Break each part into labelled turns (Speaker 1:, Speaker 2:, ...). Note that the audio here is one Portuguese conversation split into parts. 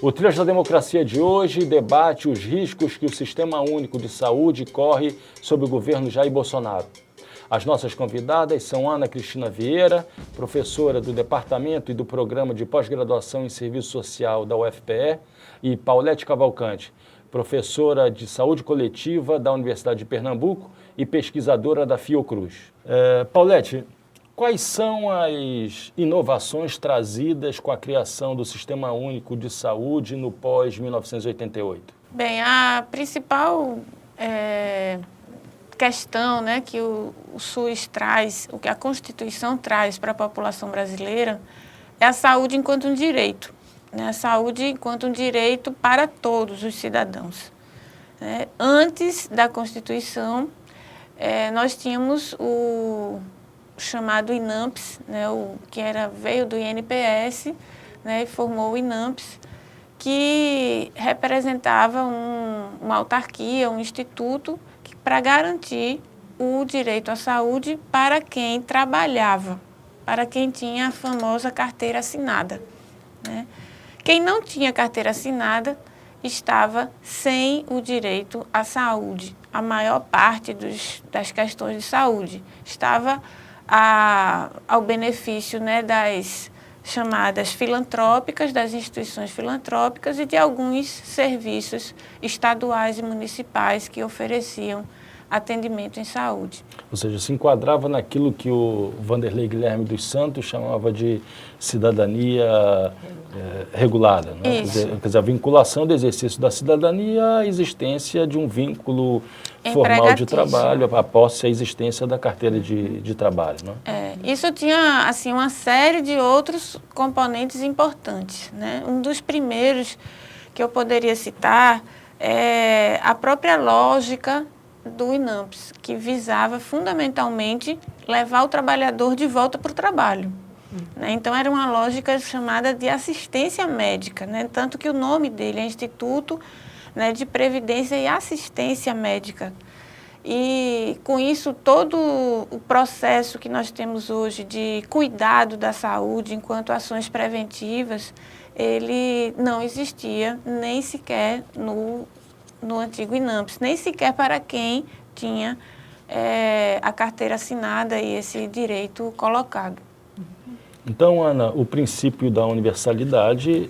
Speaker 1: O Trilhas da Democracia de hoje debate os riscos que o Sistema Único de Saúde corre sob o governo Jair Bolsonaro. As nossas convidadas são Ana Cristina Vieira, professora do Departamento e do Programa de Pós-Graduação em Serviço Social da UFPE, e Paulete Cavalcante, professora de Saúde Coletiva da Universidade de Pernambuco e pesquisadora da Fiocruz. Paulete, quais são as inovações trazidas com a criação do Sistema Único de Saúde no pós-1988?
Speaker 2: Bem, a principal questão, né, que o SUS traz, o que a Constituição traz para a população brasileira, é a saúde enquanto um direito, né? A saúde enquanto um direito para todos os cidadãos, né? Antes da Constituição, nós tínhamos o chamado INAMPS, né, que veio do INPS, né, e formou o INAMPS, que representava uma autarquia, um instituto, para garantir o direito à saúde para quem trabalhava, para quem tinha a famosa carteira assinada, né? Quem não tinha carteira assinada estava sem o direito à saúde. A maior parte das questões de saúde estava ao benefício, né, das chamadas filantrópicas, das instituições filantrópicas e de alguns serviços estaduais e municipais que ofereciam atendimento em saúde.
Speaker 1: Ou seja, se enquadrava naquilo que o Vanderlei Guilherme dos Santos chamava de cidadania regulada, né? Quer dizer, a vinculação do exercício da cidadania à existência de um vínculo formal de trabalho, após a existência da carteira de trabalho, né?
Speaker 2: Isso tinha assim, uma série de outros componentes importantes, né? Um dos primeiros que eu poderia citar é a própria lógica do INAMPS, que visava fundamentalmente levar o trabalhador de volta para o trabalho, né? Então era uma lógica chamada de assistência médica, né? Tanto que o nome dele é Instituto, né, de Previdência e Assistência Médica. E com isso todo o processo que nós temos hoje de cuidado da saúde enquanto ações preventivas, ele não existia nem sequer no antigo INAMPS, nem sequer para quem tinha a carteira assinada e esse direito colocado.
Speaker 1: Então, Ana, o princípio da universalidade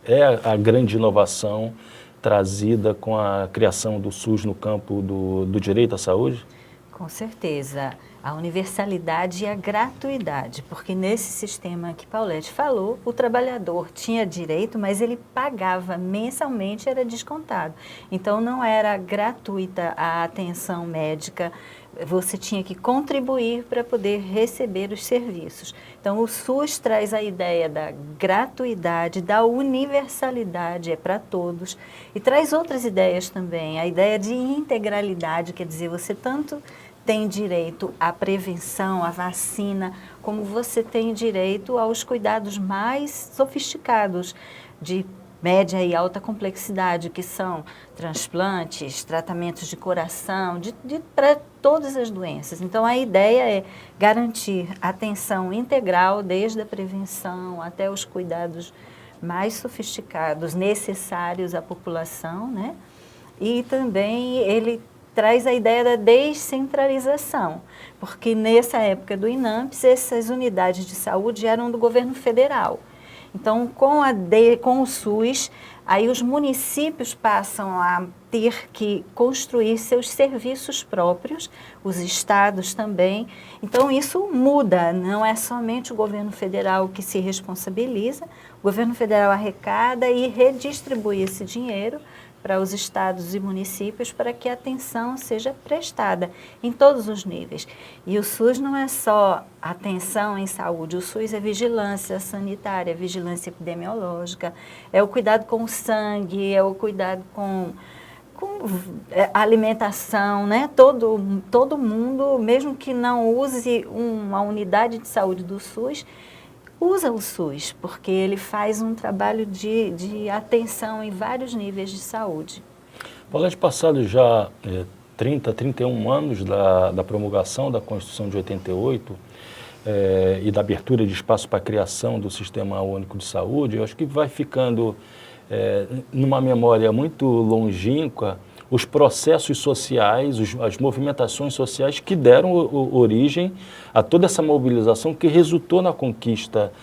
Speaker 1: é a grande inovação trazida com a criação do SUS no campo do direito à saúde?
Speaker 3: Com certeza. A universalidade e a gratuidade, porque nesse sistema que Paulete falou, o trabalhador tinha direito, mas ele pagava mensalmente, era descontado. Então não era gratuita a atenção médica, você tinha que contribuir para poder receber os serviços. Então o SUS traz a ideia da gratuidade, da universalidade, é para todos, e traz outras ideias também, a ideia de integralidade, quer dizer, você tanto tem direito à prevenção, à vacina, como você tem direito aos cuidados mais sofisticados de média e alta complexidade, que são transplantes, tratamentos de coração, para todas as doenças. Então, a ideia é garantir atenção integral, desde a prevenção até os cuidados mais sofisticados, necessários à população, né? E também ele traz a ideia da descentralização, porque nessa época do INAMPS, essas unidades de saúde eram do governo federal. Então, com o SUS, aí os municípios passam a ter que construir seus serviços próprios, os estados também. Então, isso muda, não é somente o governo federal que se responsabiliza, o governo federal arrecada e redistribui esse dinheiro para os estados e municípios para que a atenção seja prestada em todos os níveis. E o SUS não é só atenção em saúde, o SUS é vigilância sanitária, vigilância epidemiológica, é o cuidado com o sangue, é o cuidado com a alimentação, né? Todo mundo, mesmo que não use uma unidade de saúde do SUS, usa o SUS, porque ele faz um trabalho de atenção em vários níveis de saúde.
Speaker 1: Paulete, passado já 31 anos da promulgação da Constituição de 88, e da abertura de espaço para a criação do Sistema Único de Saúde, eu acho que vai ficando numa memória muito longínqua os processos sociais, as movimentações sociais que deram origem a toda essa mobilização que resultou na conquista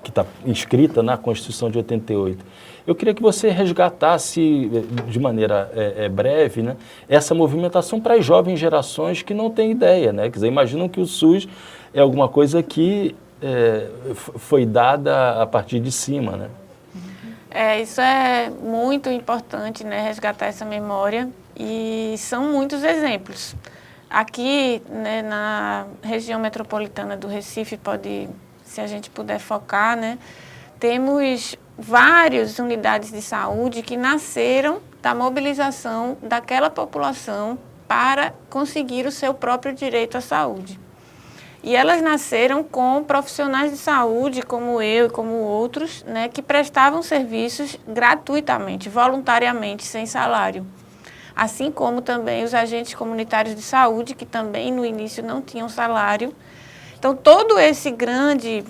Speaker 1: que está inscrita na Constituição de 88. Eu queria que você resgatasse de maneira breve, né, essa movimentação para as jovens gerações que não têm ideia, né? Quer dizer, imaginam que o SUS é alguma coisa que foi dada a partir de cima, né?
Speaker 2: Isso é muito importante, né, resgatar essa memória, e são muitos exemplos. Aqui, né, na região metropolitana do Recife, se a gente puder focar, né, temos várias unidades de saúde que nasceram da mobilização daquela população para conseguir o seu próprio direito à saúde. E elas nasceram com profissionais de saúde, como eu e como outros, né, que prestavam serviços gratuitamente, voluntariamente, sem salário. Assim como também os agentes comunitários de saúde, que também no início não tinham salário. Então, todo esse grande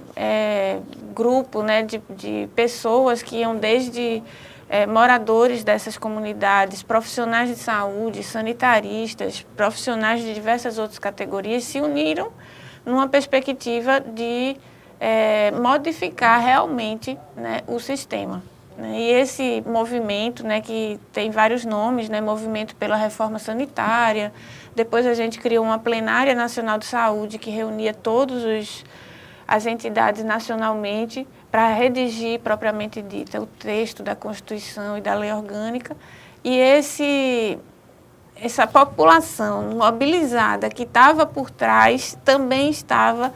Speaker 2: grupo, né, de pessoas que iam desde moradores dessas comunidades, profissionais de saúde, sanitaristas, profissionais de diversas outras categorias, se uniram numa perspectiva de modificar realmente, né, o sistema. E esse movimento, né, que tem vários nomes, né, movimento pela reforma sanitária, depois a gente criou uma plenária nacional de saúde que reunia todas as entidades nacionalmente para redigir, propriamente dita, o texto da Constituição e da lei orgânica. E essa população mobilizada que estava por trás também estava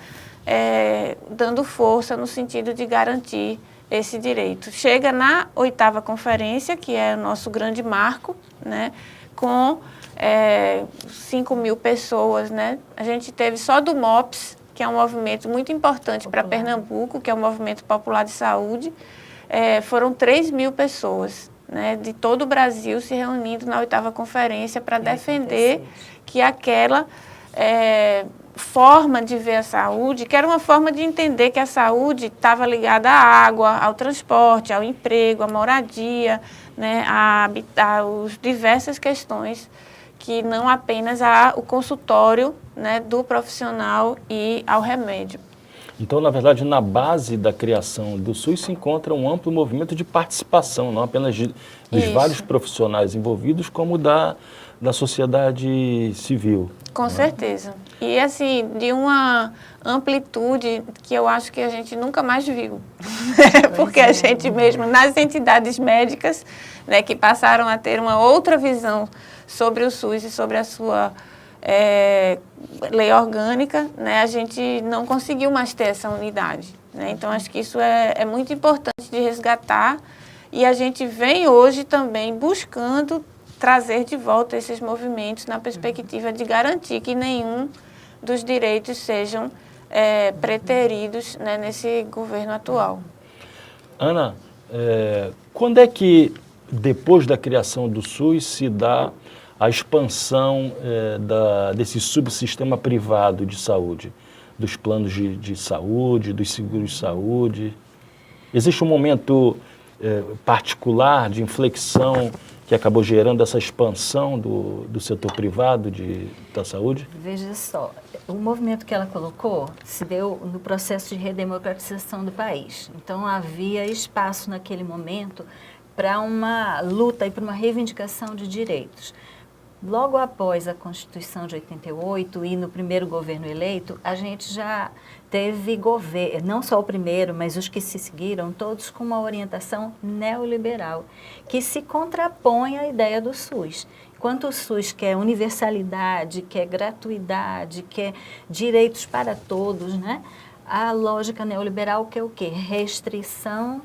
Speaker 2: dando força no sentido de garantir esse direito. Chega na 8ª conferência, que é o nosso grande marco, né, com 5.000 pessoas, né? A gente teve só do MOPS, que é um movimento muito importante para Pernambuco, que é o Movimento Popular de Saúde, foram 3.000 pessoas, né, de todo o Brasil se reunindo na 8ª conferência para defender que aquela forma de ver a saúde, que era uma forma de entender que a saúde estava ligada à água, ao transporte, ao emprego, à moradia, né, às diversas questões, que não apenas o consultório, né, do profissional e ao remédio.
Speaker 1: Então, na verdade, na base da criação do SUS se encontra um amplo movimento de participação, não apenas dos vários profissionais envolvidos, como da sociedade civil.
Speaker 2: Com certeza. E, assim, de uma amplitude que eu acho que a gente nunca mais viu. Porque a gente mesmo, nas entidades médicas, né, que passaram a ter uma outra visão sobre o SUS e sobre a sua lei orgânica, né, a gente não conseguiu mais ter essa unidade, né? Então, acho que isso é muito importante de resgatar, e a gente vem hoje também buscando trazer de volta esses movimentos na perspectiva de garantir que nenhum dos direitos sejam preteridos, né, nesse governo atual.
Speaker 1: Ana, quando é que, depois da criação do SUS, se dá a expansão desse subsistema privado de saúde, dos planos de saúde, dos seguros de saúde? Existe um momento particular de inflexão que acabou gerando essa expansão do setor privado da saúde?
Speaker 3: Veja só, o movimento que ela colocou se deu no processo de redemocratização do país. Então, havia espaço naquele momento para uma luta e para uma reivindicação de direitos. Logo após a Constituição de 88 e no primeiro governo eleito, a gente já teve governo, não só o primeiro, mas os que se seguiram, todos com uma orientação neoliberal, que se contrapõe à ideia do SUS. Enquanto o SUS quer universalidade, quer gratuidade, quer direitos para todos, né? A lógica neoliberal quer o quê? Restrição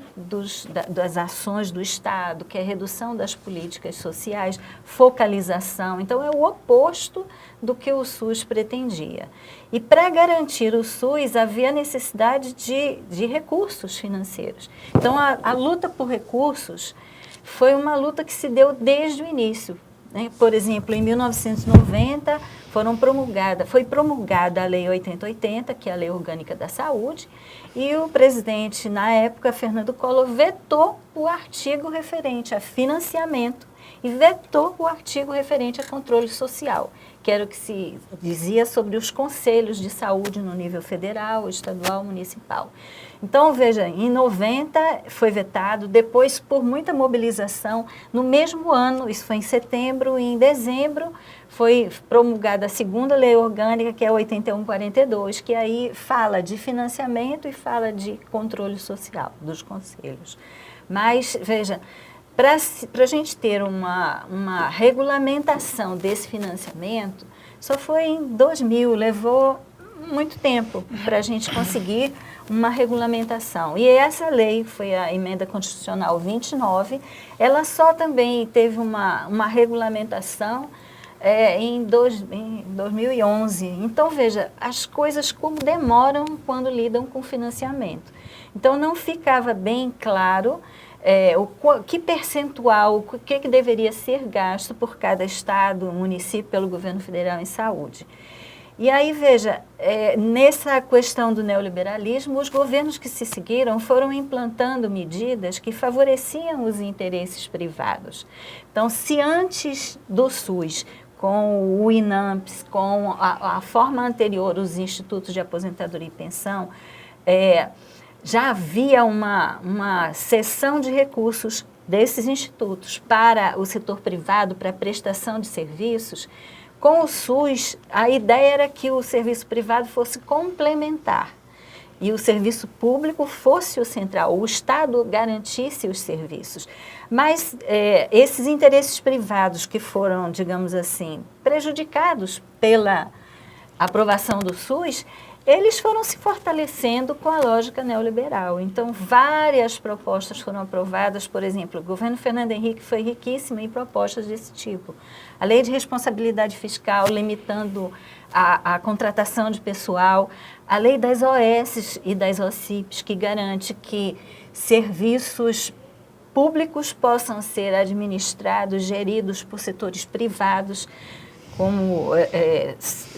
Speaker 3: das ações do Estado, que é redução das políticas sociais, focalização. Então, é o oposto do que o SUS pretendia. E para garantir o SUS, havia necessidade de recursos financeiros. Então, a luta por recursos foi uma luta que se deu desde o início. né? Por exemplo, em 1990 foi promulgada a Lei 8080, que é a Lei Orgânica da Saúde, e o presidente, na época, Fernando Collor, vetou o artigo referente a financiamento e vetou o artigo referente a controle social, que era o que se dizia sobre os conselhos de saúde no nível federal, estadual, municipal. Então, veja, em 90 foi vetado, depois, por muita mobilização, no mesmo ano, isso foi em setembro, e em dezembro foi promulgada a segunda lei orgânica, que é a 8142, que aí fala de financiamento e fala de controle social dos conselhos. Mas, veja, para a gente ter uma regulamentação desse financiamento, só foi em 2000, levou muito tempo para a gente conseguir uma regulamentação. E essa lei, foi a Emenda Constitucional 29, ela só também teve uma regulamentação em 2011. Então, veja, as coisas como demoram quando lidam com financiamento. Então, não ficava bem claro que percentual, o que deveria ser gasto por cada estado, município, pelo governo federal em saúde. E aí, veja, nessa questão do neoliberalismo, os governos que se seguiram foram implantando medidas que favoreciam os interesses privados. Então, se antes do SUS, com o INAMPS, com a forma anterior, os institutos de aposentadoria e pensão, já havia uma cessão de recursos desses institutos para o setor privado, para a prestação de serviços. Com o SUS, a ideia era que o serviço privado fosse complementar e o serviço público fosse o central, o Estado garantisse os serviços. Mas esses interesses privados que foram, digamos assim, prejudicados pela aprovação do SUS, eles foram se fortalecendo com a lógica neoliberal. Então, várias propostas foram aprovadas, por exemplo, o governo Fernando Henrique foi riquíssimo em propostas desse tipo. A lei de responsabilidade fiscal, limitando a contratação de pessoal, a lei das OS e das OCIPs, que garante que serviços públicos possam ser administrados, geridos por setores privados, como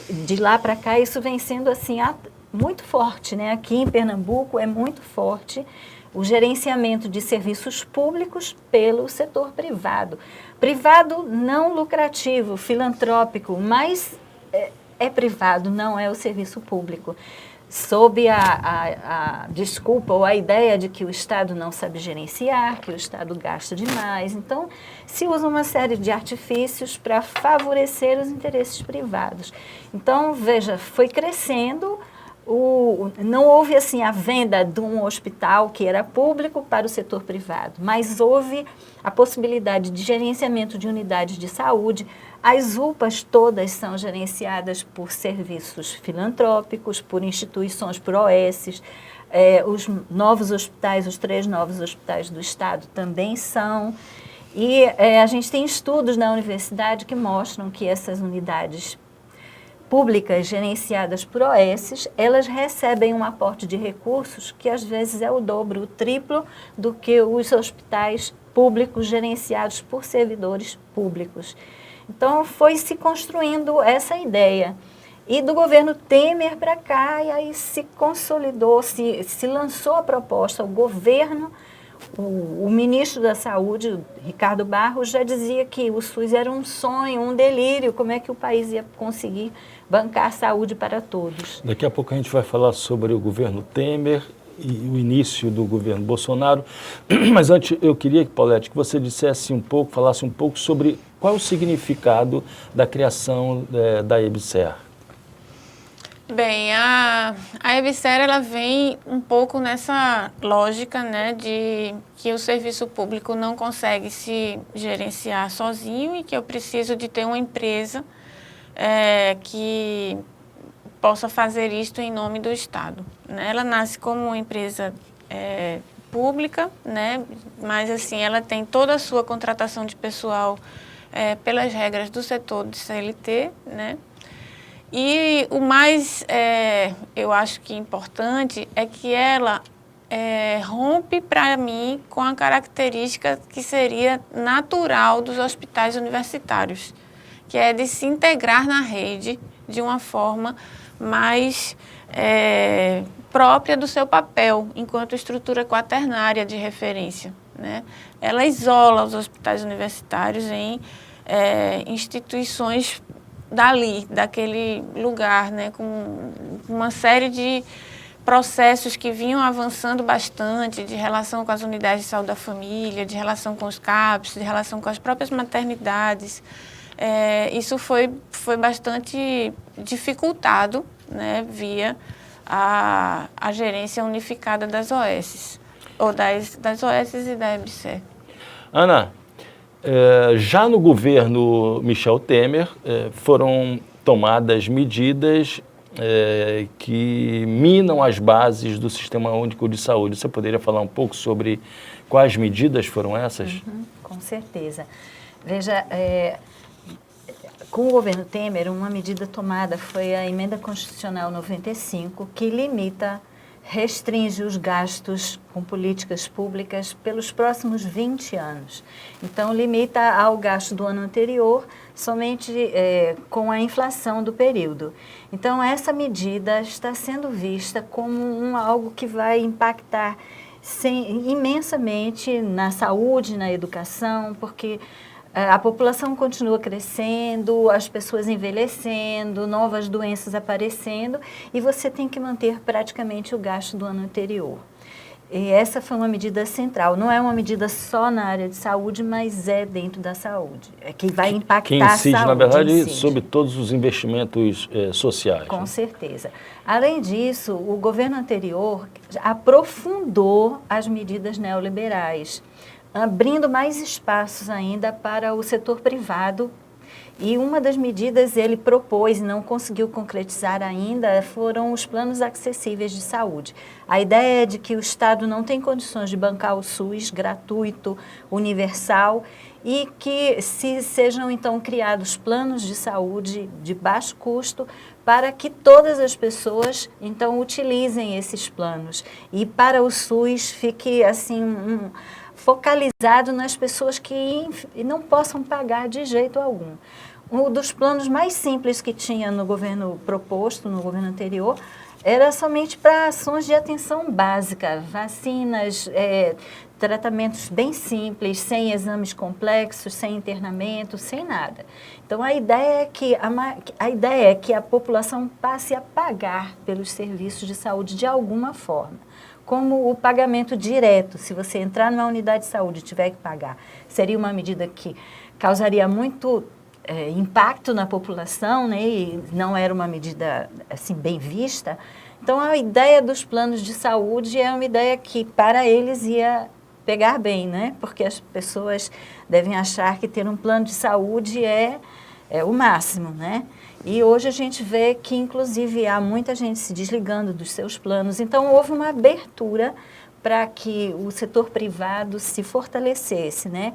Speaker 3: de lá para cá isso vem sendo assim muito forte, né? Aqui em Pernambuco é muito forte o gerenciamento de serviços públicos pelo setor privado. Privado não lucrativo, filantrópico, mas é privado, não é o serviço público. Sob a desculpa ou a ideia de que o Estado não sabe gerenciar, que o Estado gasta demais. Então, se usa uma série de artifícios para favorecer os interesses privados. Então, veja, foi crescendo, não houve assim a venda de um hospital que era público para o setor privado, mas houve a possibilidade de gerenciamento de unidades de saúde. As UPAs todas são gerenciadas por serviços filantrópicos, por instituições, por OS. Os novos hospitais, os 3 novos hospitais do Estado também são. E a gente tem estudos na universidade que mostram que essas unidades públicas gerenciadas por OS, elas recebem um aporte de recursos que às vezes é o dobro, o triplo do que os hospitais públicos gerenciados por servidores públicos. Então, foi se construindo essa ideia. E do governo Temer para cá, e aí se consolidou, se lançou a proposta. O governo, o ministro da Saúde, Ricardo Barros, já dizia que o SUS era um sonho, um delírio, como é que o país ia conseguir bancar a saúde para todos.
Speaker 1: Daqui a pouco a gente vai falar sobre o governo Temer e o início do governo Bolsonaro, mas antes eu queria, Paulette, que você falasse um pouco sobre qual é o significado da criação da EBSER.
Speaker 2: Bem, a EBSER, ela vem um pouco nessa lógica, né, de que o serviço público não consegue se gerenciar sozinho e que eu preciso de ter uma empresa que possa fazer isto em nome do Estado, né? Ela nasce como uma empresa pública, né, mas assim, ela tem toda a sua contratação de pessoal pelas regras do setor de CLT, né? E o mais, eu acho que importante, é que ela rompe, para mim, com a característica que seria natural dos hospitais universitários, que é de se integrar na rede de uma forma mais própria do seu papel, enquanto estrutura quaternária de referência, né? Ela isola os hospitais universitários em instituições daquele lugar, né? Com uma série de processos que vinham avançando bastante, de relação com as unidades de saúde da família, de relação com os CAPs, de relação com as próprias maternidades. Isso foi bastante dificultado, né, via a gerência unificada das OS, ou das OS e da EBSER.
Speaker 1: Ana, já no governo Michel Temer foram tomadas medidas que minam as bases do Sistema Único de Saúde. Você poderia falar um pouco sobre quais medidas foram essas?
Speaker 3: Com certeza. Veja, com o governo Temer, uma medida tomada foi a Emenda Constitucional 95, que restringe os gastos com políticas públicas pelos próximos 20 anos. Então, limita ao gasto do ano anterior, somente com a inflação do período. Então, essa medida está sendo vista como algo que vai impactar imensamente na saúde, na educação, porque a população continua crescendo, as pessoas envelhecendo, novas doenças aparecendo, e você tem que manter praticamente o gasto do ano anterior. E essa foi uma medida central. Não é uma medida só na área de saúde, mas é dentro da saúde. Que vai impactar
Speaker 1: que incide,
Speaker 3: a saúde.
Speaker 1: Na verdade, sobre todos os investimentos sociais.
Speaker 3: Com certeza. Além disso, o governo anterior aprofundou as medidas neoliberais, abrindo mais espaços ainda para o setor privado. E uma das medidas ele propôs e não conseguiu concretizar ainda foram os planos acessíveis de saúde. A ideia é de que o Estado não tem condições de bancar o SUS gratuito, universal, e que sejam então criados planos de saúde de baixo custo para que todas as pessoas então utilizem esses planos. E para o SUS fique assim focalizado nas pessoas que não possam pagar de jeito algum. Um dos planos mais simples que tinha no governo proposto, no governo anterior, era somente para ações de atenção básica, vacinas, tratamentos bem simples, sem exames complexos, sem internamento, sem nada. Então, a ideia é que a população passe a pagar pelos serviços de saúde de alguma forma, como o pagamento direto. Se você entrar numa unidade de saúde e tiver que pagar, seria uma medida que causaria muito impacto na população, né? E não era uma medida assim bem vista. Então, a ideia dos planos de saúde é uma ideia que para eles ia pegar bem, né? Porque as pessoas devem achar que ter um plano de saúde é o máximo, né? E hoje a gente vê que, inclusive, há muita gente se desligando dos seus planos. Então, houve uma abertura para que o setor privado se fortalecesse, né?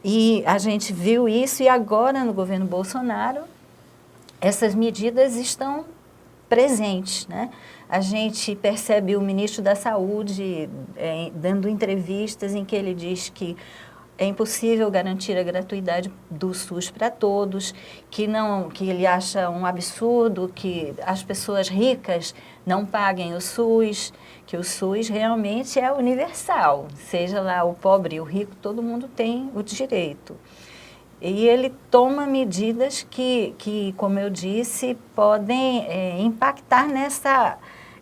Speaker 3: E a gente viu isso, e agora, no governo Bolsonaro, essas medidas estão presentes, né? A gente percebe o ministro da Saúde dando entrevistas em que ele diz que é impossível garantir a gratuidade do SUS para todos, que ele acha um absurdo que as pessoas ricas não paguem o SUS, que o SUS realmente é universal, seja lá o pobre e o rico, todo mundo tem o direito. E ele toma medidas que como eu disse, podem impactar nessa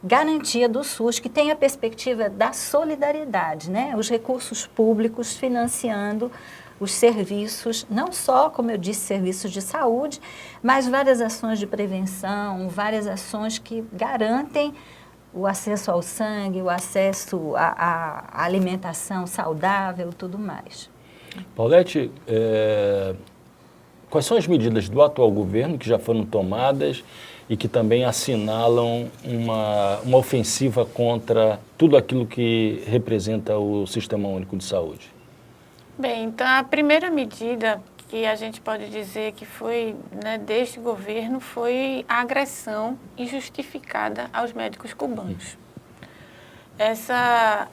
Speaker 3: garantia do SUS, que tem a perspectiva da solidariedade, né? Os recursos públicos financiando os serviços, não só, como eu disse, serviços de saúde, mas várias ações de prevenção, várias ações que garantem o acesso ao sangue, o acesso à alimentação saudável, tudo mais.
Speaker 1: Paulete, quais são as medidas do atual governo que já foram tomadas e que também assinalam uma ofensiva contra tudo aquilo que representa o Sistema Único de Saúde?
Speaker 2: Bem, então a primeira medida que a gente pode dizer que foi, né, deste governo foi a agressão injustificada aos médicos cubanos. essa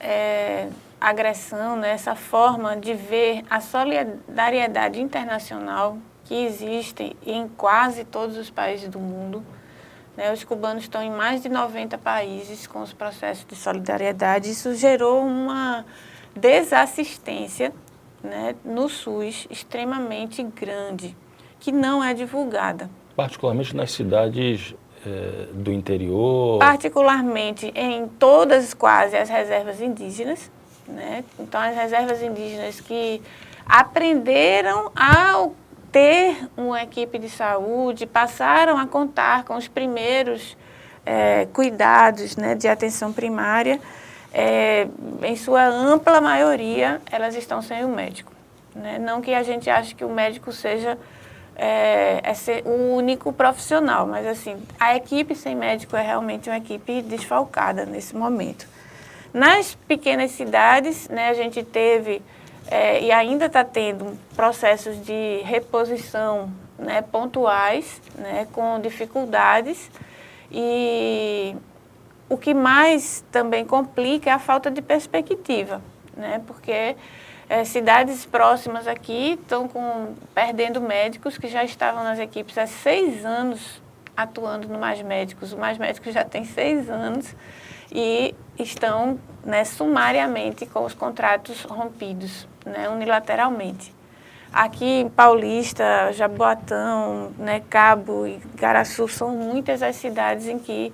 Speaker 2: agressão, né, essa forma de ver a solidariedade internacional que existe em quase todos os países do mundo. Né, os cubanos estão em mais de 90 países com os processos de solidariedade. Isso gerou uma desassistência, né, no SUS extremamente grande, que não é divulgada.
Speaker 1: Particularmente nas cidades do interior?
Speaker 2: Particularmente em todas quase as reservas indígenas, né? Então, as reservas indígenas que aprenderam a ter uma equipe de saúde, passaram a contar com os primeiros cuidados, né, de atenção primária, em sua ampla maioria, elas estão sem o médico. Né? Não que a gente ache que o médico seja ser o único profissional, mas assim, a equipe sem médico é realmente uma equipe desfalcada nesse momento. Nas pequenas cidades, né, a gente teve e ainda está tendo processos de reposição, né, pontuais, né, com dificuldades, e o que mais também complica é a falta de perspectiva, né, porque cidades próximas aqui estão perdendo médicos que já estavam nas equipes há 6 anos atuando no Mais Médicos. O Mais Médicos já tem 6 anos e estão, né, sumariamente com os contratos rompidos, né, unilateralmente. Aqui em Paulista, Jaboatão, né, Cabo e Igaraçu são muitas as cidades em que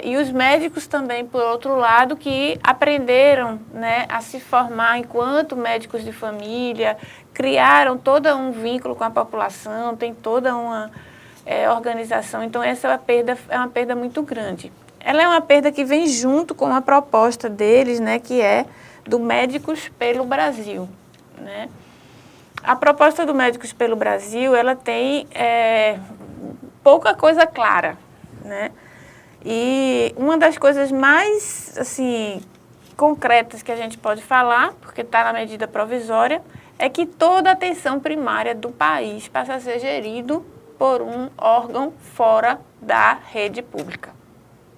Speaker 2: e os médicos também, por outro lado, que aprenderam, né, a se formar enquanto médicos de família, criaram todo um vínculo com a população, tem toda uma organização. Então, essa é uma perda muito grande. Ela é uma perda que vem junto com a proposta deles, né, que é do Médicos pelo Brasil. Né? A proposta do Médicos pelo Brasil, ela tem pouca coisa clara, né? E uma das coisas mais, assim, concretas que a gente pode falar, porque está na medida provisória, é que toda a atenção primária do país passa a ser gerido por um órgão fora da rede pública,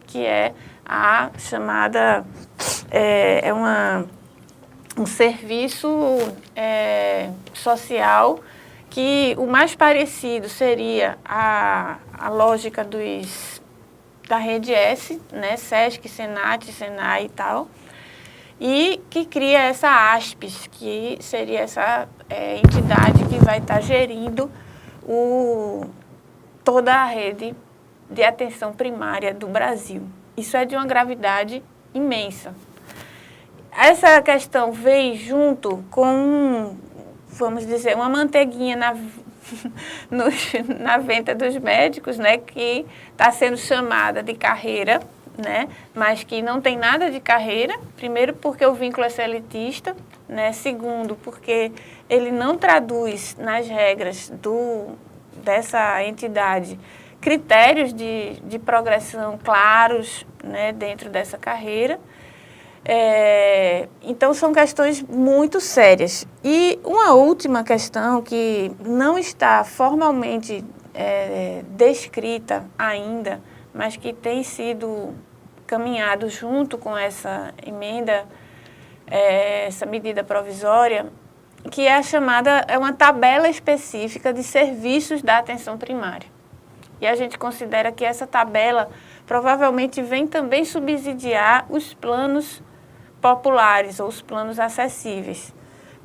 Speaker 2: que é a chamada, um serviço social, que o mais parecido seria a lógica da rede S, né, SESC, Senat, Senai e tal, e que cria essa ASPES, que seria essa entidade que vai estar gerindo toda a rede de atenção primária do Brasil. Isso é de uma gravidade imensa. Essa questão veio junto com, vamos dizer, uma manteiguinha na venta dos médicos, né, que está sendo chamada de carreira, né, mas que não tem nada de carreira. Primeiro, porque o vínculo é elitista, né, segundo, porque ele não traduz nas regras dessa entidade critérios de progressão claros, né, dentro dessa carreira. Então, são questões muito sérias. E uma última questão que não está formalmente descrita ainda, mas que tem sido caminhado junto com essa emenda, essa medida provisória, que é uma tabela específica de serviços da atenção primária. E a gente considera que essa tabela provavelmente vem também subsidiar os planos populares ou os planos acessíveis,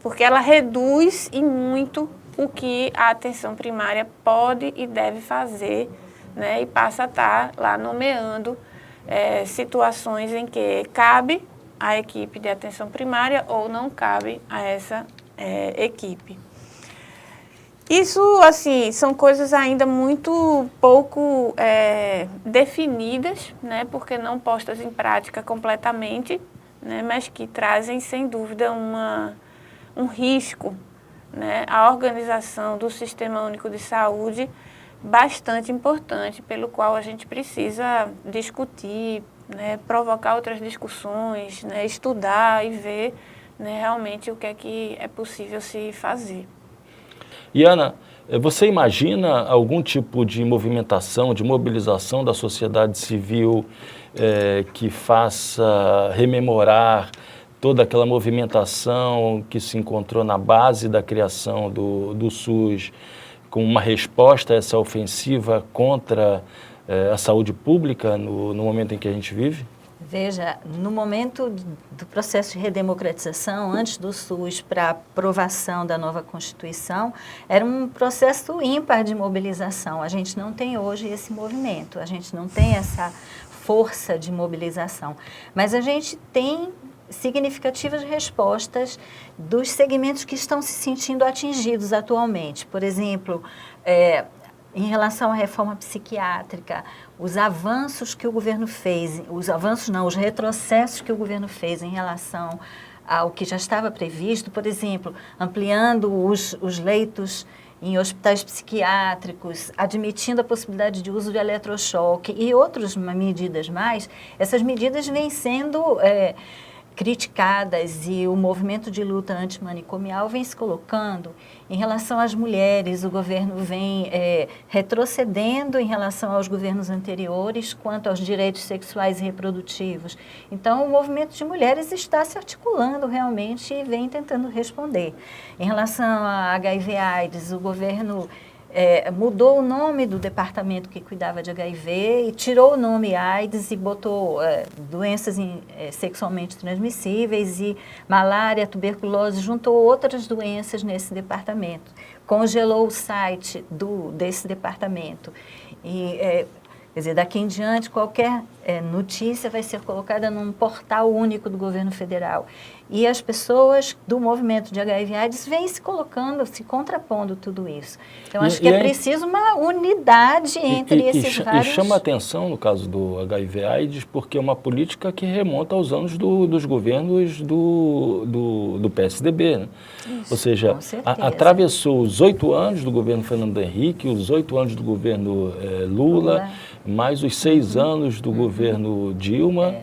Speaker 2: porque ela reduz em muito o que a atenção primária pode e deve fazer, né, e passa a estar lá nomeando situações em que cabe à equipe de atenção primária ou não cabe a essa equipe. Isso, assim, são coisas ainda muito pouco definidas, né, porque não postas em prática completamente, né, mas que trazem, sem dúvida, um risco, né, à organização do Sistema Único de Saúde bastante importante, pelo qual a gente precisa discutir, né, provocar outras discussões, né, estudar e ver, né, realmente o que é possível se fazer.
Speaker 1: E Ana, Você imagina algum tipo de movimentação, de mobilização da sociedade civil que faça rememorar toda aquela movimentação que se encontrou na base da criação do SUS, com uma resposta a essa ofensiva contra a saúde pública no momento em que a gente vive?
Speaker 3: Veja, no momento do processo de redemocratização, antes do SUS para a aprovação da nova Constituição, era um processo ímpar de mobilização. A gente não tem hoje esse movimento, a gente não tem essa força de mobilização. Mas a gente tem significativas respostas dos segmentos que estão se sentindo atingidos atualmente. Por exemplo, em relação à reforma psiquiátrica, os avanços que o governo fez, os retrocessos que o governo fez em relação ao que já estava previsto, por exemplo, ampliando os leitos em hospitais psiquiátricos, admitindo a possibilidade de uso de eletrochoque e outras medidas mais, essas medidas vêm sendo criticadas e o movimento de luta antimanicomial vem se colocando. Em relação às mulheres, o governo vem retrocedendo em relação aos governos anteriores quanto aos direitos sexuais e reprodutivos. Então, o movimento de mulheres está se articulando realmente e vem tentando responder. Em relação a HIV/AIDS, o governo mudou o nome do departamento que cuidava de HIV e tirou o nome AIDS e botou doenças sexualmente transmissíveis e malária, tuberculose, juntou outras doenças nesse departamento. Congelou o site desse departamento. E, quer dizer, daqui em diante, qualquer notícia vai ser colocada num portal único do governo federal. E as pessoas do movimento de HIV/AIDS vêm se colocando, se contrapondo tudo isso. Então, acho que é preciso uma unidade entre esses vários...
Speaker 1: E chama a atenção, no caso do HIV/AIDS, porque é uma política que remonta aos anos dos governos do PSDB. Né?
Speaker 3: Isso,
Speaker 1: ou seja, atravessou os 8 anos do governo Fernando Henrique, os 8 anos do governo Lula, mais os 6 anos do governo Dilma.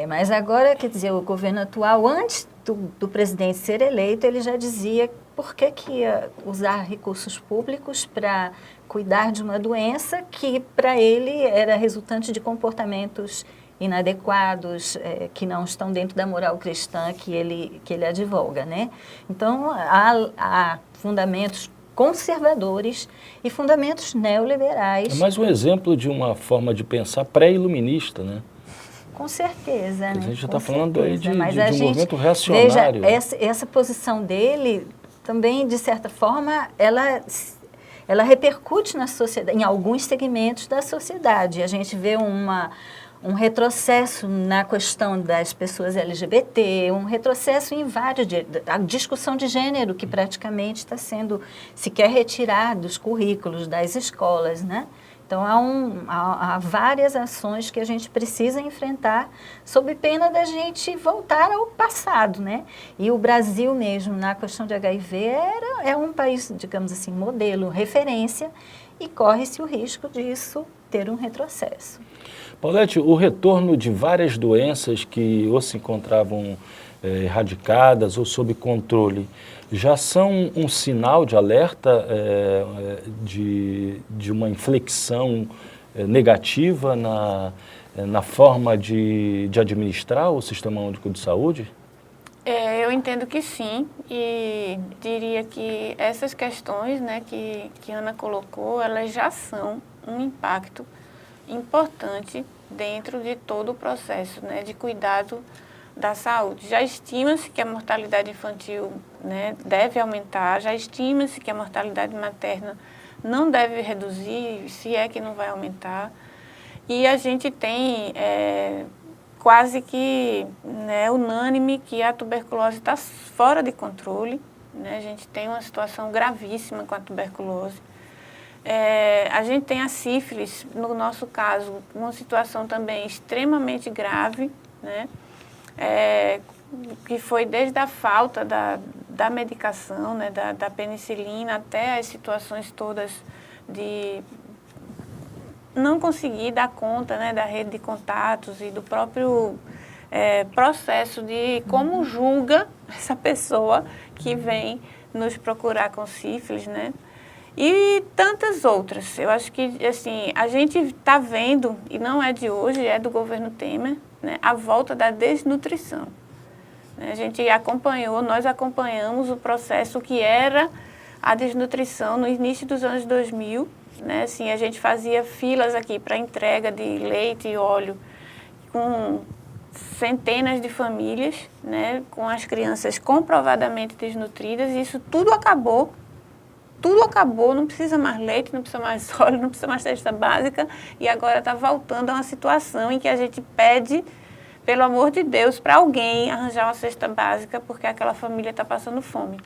Speaker 3: Mas agora, quer dizer, o governo atual, antes do presidente ser eleito, ele já dizia por que ia usar recursos públicos para cuidar de uma doença que, para ele, era resultante de comportamentos inadequados, que não estão dentro da moral cristã que ele advoga, né? Então, há fundamentos conservadores e fundamentos neoliberais.
Speaker 1: É mais um exemplo de uma forma de pensar pré-iluminista, né?
Speaker 3: Com certeza, né?
Speaker 1: A gente já está falando aí de um movimento
Speaker 3: Veja,
Speaker 1: reacionário.
Speaker 3: essa posição dele também, de certa forma, ela repercute na sociedade, em alguns segmentos da sociedade. A gente vê um retrocesso na questão das pessoas LGBT, um retrocesso em a discussão de gênero que praticamente se quer retirar dos currículos das escolas, né? Então, há várias ações que a gente precisa enfrentar sob pena da gente voltar ao passado, né? E o Brasil mesmo, na questão de HIV, é um país, digamos assim, modelo, referência, e corre-se o risco disso ter um retrocesso.
Speaker 1: Paulette, o retorno de várias doenças que ou se encontravam erradicadas ou sob controle já são um sinal de alerta de uma inflexão negativa na forma de administrar o Sistema Único de Saúde?
Speaker 2: Eu entendo que sim, e diria que essas questões, né, que Ana colocou, elas já são um impacto importante dentro de todo o processo, né, de cuidado da saúde. Já estima-se que a mortalidade infantil, né, deve aumentar, já estima-se que a mortalidade materna não deve reduzir, se é que não vai aumentar. E a gente tem quase que, né, unânime que a tuberculose está fora de controle, né? A gente tem uma situação gravíssima com a tuberculose. A gente tem a sífilis, no nosso caso, uma situação também extremamente grave, né? Que foi desde a falta da medicação, né, da penicilina, até as situações todas de não conseguir dar conta, né, da rede de contatos e do próprio processo de como julga essa pessoa que vem nos procurar com sífilis, né? E tantas outras. Eu acho que, assim, a gente está vendo, e não é de hoje, é do governo Temer, né, a volta da desnutrição. A gente acompanhou, nós acompanhamos o processo que era a desnutrição no início dos anos 2000, né? Assim, a gente fazia filas aqui para entrega de leite e óleo com centenas de famílias, né, com as crianças comprovadamente desnutridas, e isso tudo acabou, não precisa mais leite, não precisa mais óleo, não precisa mais cesta básica, e agora está voltando a uma situação em que a gente pede, pelo amor de Deus, para alguém arranjar uma cesta básica, porque aquela família está passando fome.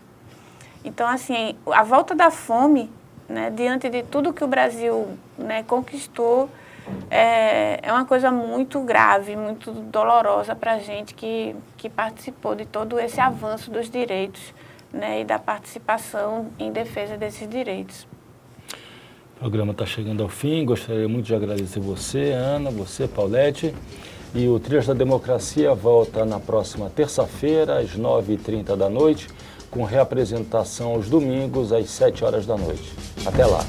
Speaker 2: Então, assim, a volta da fome, né, diante de tudo que o Brasil, né, conquistou, é uma coisa muito grave, muito dolorosa para a gente que participou de todo esse avanço dos direitos, né, e da participação em defesa desses direitos.
Speaker 1: O programa está chegando ao fim, gostaria muito de agradecer você, Ana, você, Paulete. E o Trilhas da Democracia volta na próxima terça-feira, às 9h30 da noite, com reapresentação aos domingos, às 7 horas da noite. Até lá!